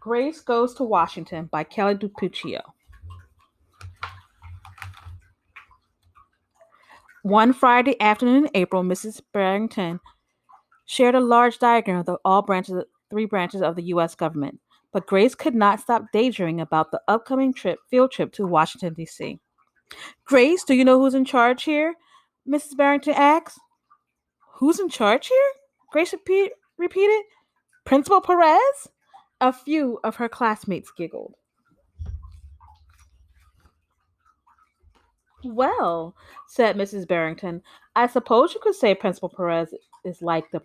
Grace Goes to Washington by Kelly DiPuccio. One Friday afternoon in April, Mrs. Barrington shared a large diagram of three branches of the U.S. government. But Grace could not stop daydreaming about the upcoming field trip to Washington, D.C. Grace, do you know who's in charge here? Mrs. Barrington asked. Who's in charge here? Repeated. Principal Perez? A few of her classmates giggled. Well, said Mrs. Barrington, I suppose you could say Principal Perez is like the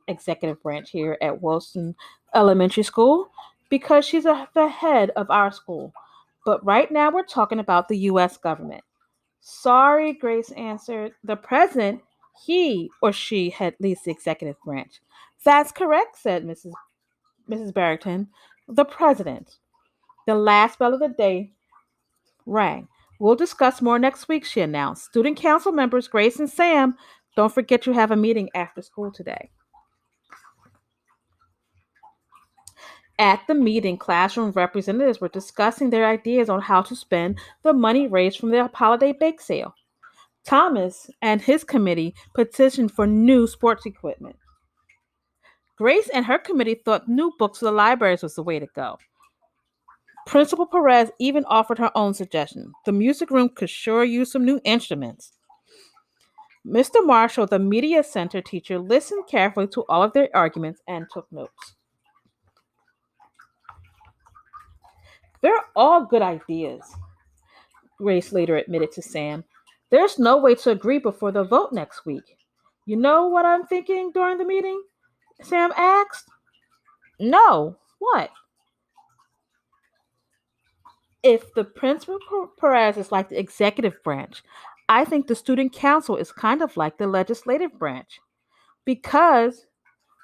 executive branch here at Wilson Elementary School because she's the head of our school. But right now we're talking about the U.S. government. Sorry, Grace answered. The president, he or she had leads the executive branch. That's correct, said Mrs. Barrington. The president. The last bell of the day rang. We'll discuss more next week, she announced. Student council members Grace and Sam, don't forget you have a meeting after school today. At the meeting, classroom representatives were discussing their ideas on how to spend the money raised from the holiday bake sale. Thomas and his committee petitioned for new sports equipment. Grace and her committee thought new books for the libraries was the way to go. Principal Perez even offered her own suggestion. The music room could sure use some new instruments. Mr. Marshall, the media center teacher, listened carefully to all of their arguments and took notes. They're all good ideas, Grace later admitted to Sam. There's no way to agree before the vote next week. You know what I'm thinking during the meeting? Sam asked. No, what? If the Principal Perez is like the executive branch, I think the student council is kind of like the legislative branch because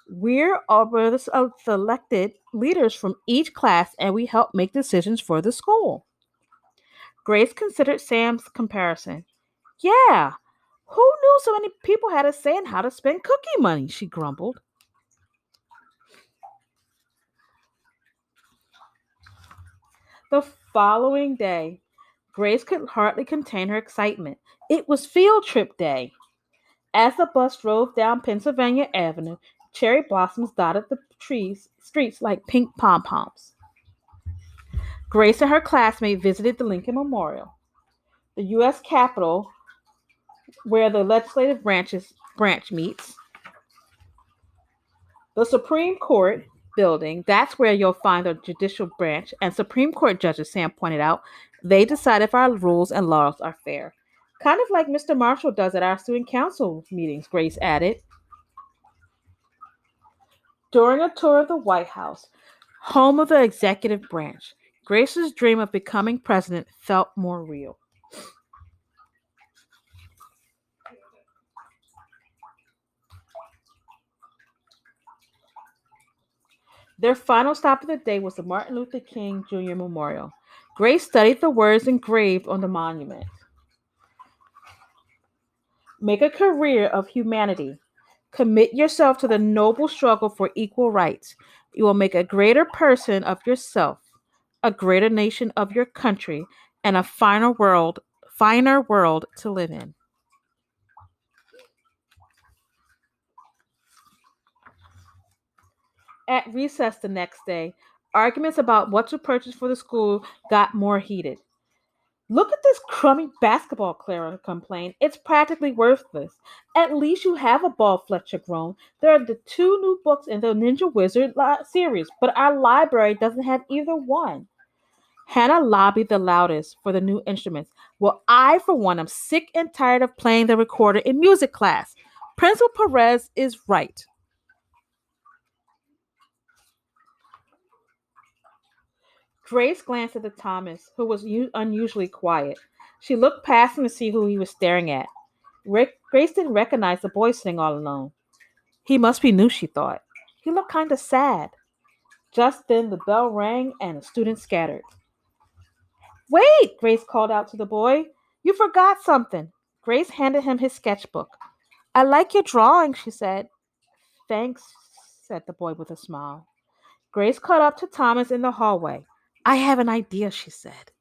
we're all selected leaders from each class and we help make decisions for the school. Grace considered Sam's comparison. Yeah, who knew so many people had a say in how to spend cookie money? She grumbled. The following day, Grace could hardly contain her excitement. It was field trip day. As the bus drove down Pennsylvania Avenue, cherry blossoms dotted the streets like pink pom poms. Grace and her classmate visited the Lincoln Memorial, the U.S. Capitol, where the legislative branch meets, the Supreme Court building. That's where you'll find the Judicial Branch and Supreme Court judges, Sam pointed out. They decide if our rules and laws are fair. Kind of like Mr. Marshall does at our student council meetings, Grace added. During a tour of the White House, home of the executive branch, Grace's dream of becoming president felt more real. Their final stop of the day was the Martin Luther King Jr. Memorial. Grace studied the words engraved on the monument. Make a career of humanity. Commit yourself to the noble struggle for equal rights. You will make a greater person of yourself, a greater nation of your country, and a finer world to live in. At recess the next day, arguments about what to purchase for the school got more heated. Look at this crummy basketball, Clara complained. It's practically worthless. At least you have a ball, Fletcher groaned. There are the two new books in the Ninja Wizard series, but our library doesn't have either one. Hannah lobbied the loudest for the new instruments. Well, I, for one, am sick and tired of playing the recorder in music class. Principal Perez is right. Grace glanced at the Thomas, who was unusually quiet. She looked past him to see who he was staring at. Grace didn't recognize the boy sitting all alone. He must be new, she thought. He looked kind of sad. Just then the bell rang and the students scattered. Wait, Grace called out to the boy. You forgot something. Grace handed him his sketchbook. I like your drawing, she said. Thanks, said the boy with a smile. Grace caught up to Thomas in the hallway. I have an idea, she said.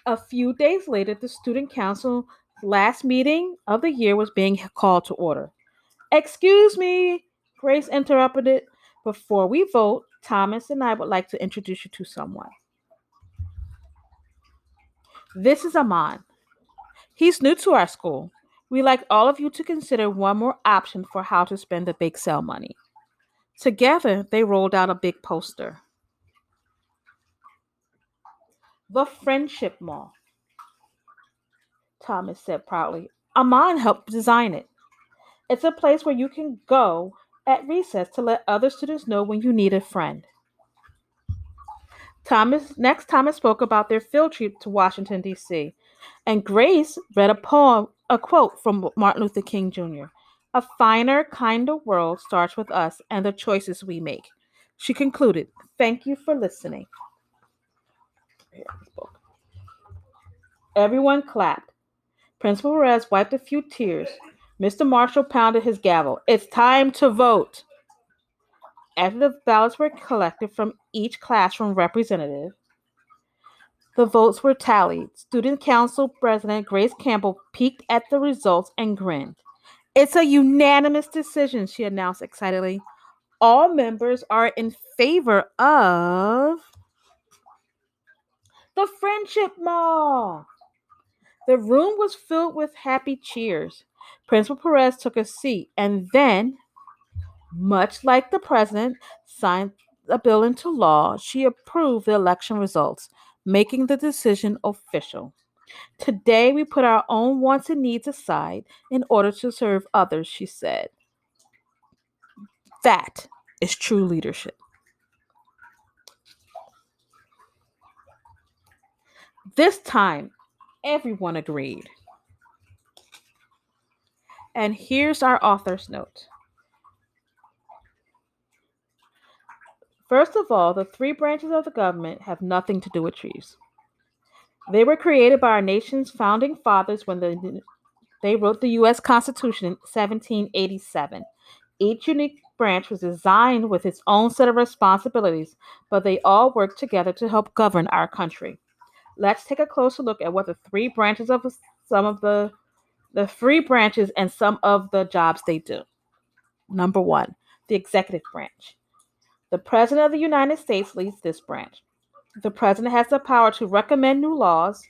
A few days later, the student council's last meeting of the year was being called to order. Excuse me, Grace interrupted it. Before we vote, Thomas and I would like to introduce you to someone. This is Amon. He's new to our school. We'd like all of you to consider one more option for how to spend the bake sale money. Together, they rolled out a big poster. The Friendship Mall, Thomas said proudly. Amon helped design it. It's a place where you can go at recess to let other students know when you need a friend. Thomas spoke about their field trip to Washington, D.C., and Grace read a quote from Martin Luther King Jr. A finer, kinder world starts with us and the choices we make. She concluded, thank you for listening. Everyone clapped. Principal Perez wiped a few tears. Mr. Marshall pounded his gavel. It's time to vote. After the ballots were collected from each classroom representative, the votes were tallied. Student Council President Grace Campbell peeked at the results and grinned. It's a unanimous decision, she announced excitedly. All members are in favor of the Friendship Mall. The room was filled with happy cheers. Principal Perez took a seat and then, much like the president, signed a bill into law. She approved the election results, making the decision official. Today, we put our own wants and needs aside in order to serve others, she said. That is true leadership. This time, everyone agreed. And here's our author's note. First of all, the three branches of the government have nothing to do with trees. They were created by our nation's founding fathers when they wrote the U.S. Constitution in 1787. Each unique branch was designed with its own set of responsibilities, but they all work together to help govern our country. Let's take a closer look at what the three branches and some of the jobs they do. Number one, the executive branch. The President of the United States leads this branch. The President has the power to recommend new laws,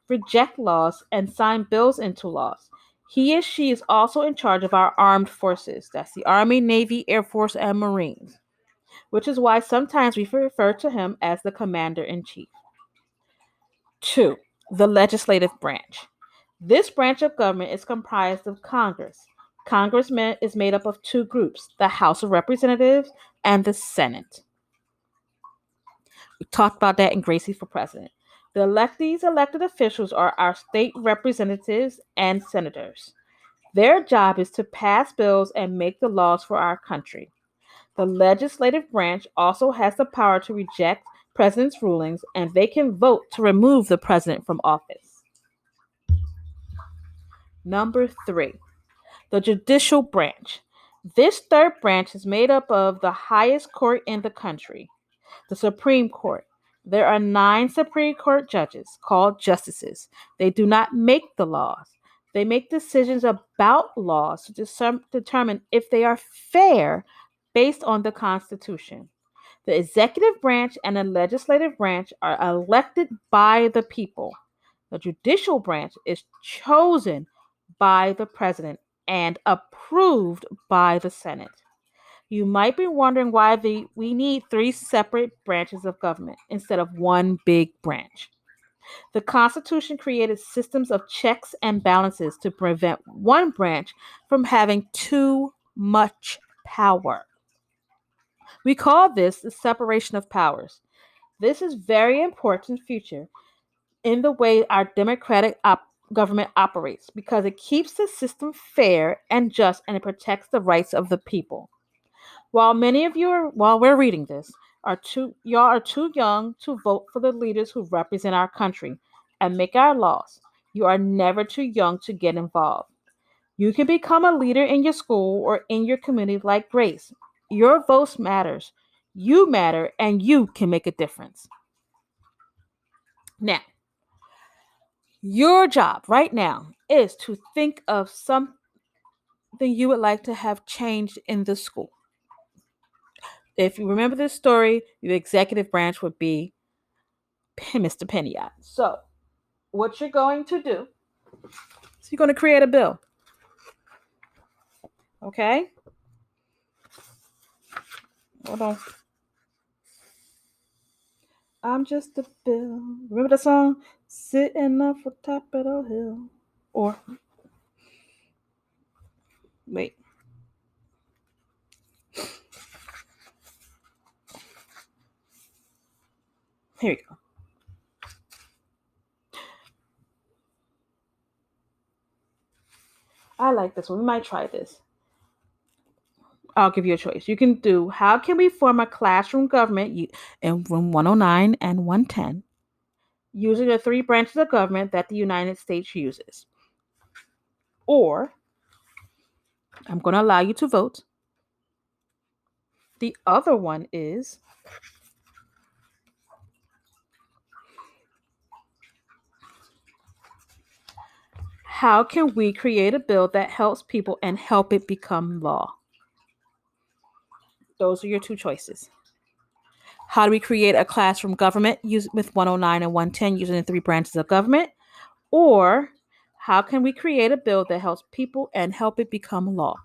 reject laws, and sign bills into laws. He or she is also in charge of our armed forces. That's the Army, Navy, Air Force, and Marines, which is why sometimes we refer to him as the Commander-in-Chief. 2. The legislative branch. This branch of government is comprised of Congress. Congress is made up of two groups, the House of Representatives and the Senate. We talked about that in Gracie for President. These elected officials are our state representatives and senators. Their job is to pass bills and make the laws for our country. The legislative branch also has the power to reject president's rulings, and they can vote to remove the president from office. Number 3, the judicial branch. This third branch is made up of the highest court in the country, the Supreme Court. There are 9 Supreme Court judges called justices. They do not make the laws. They make decisions about laws to determine if they are fair based on the Constitution. The executive branch and the legislative branch are elected by the people. The judicial branch is chosen by the president and approved by the Senate. You might be wondering why we need 3 separate branches of government instead of one big branch. The Constitution created systems of checks and balances to prevent one branch from having too much power. We call this the separation of powers. This is very important future in the way our democratic government operates because it keeps the system fair and just, and it protects the rights of the people. While many of you while we're reading this, y'all are too young to vote for the leaders who represent our country and make our laws. You are never too young to get involved. You can become a leader in your school or in your community like Grace. Your voice matters. You matter and you can make a difference. Now, your job right now is to think of something you would like to have changed in the school. If you remember this story, your executive branch would be Mr. Pennyot. So, what you're going to do is you're going to create a bill. Okay? Hold on. I'm just a bill. Remember the song? Sitting up on top of the hill. Or, wait. Here we go. I like this one. We might try this. I'll give you a choice. You can do how can we form a classroom government in room 109 and 110 using the three branches of government that the United States uses. Or I'm going to allow you to vote. The other one is how can we create a bill that helps people and help it become law? Those are your two choices. How do we create a classroom government with 109 and 110 using the three branches of government? Or how can we create a bill that helps people and help it become law?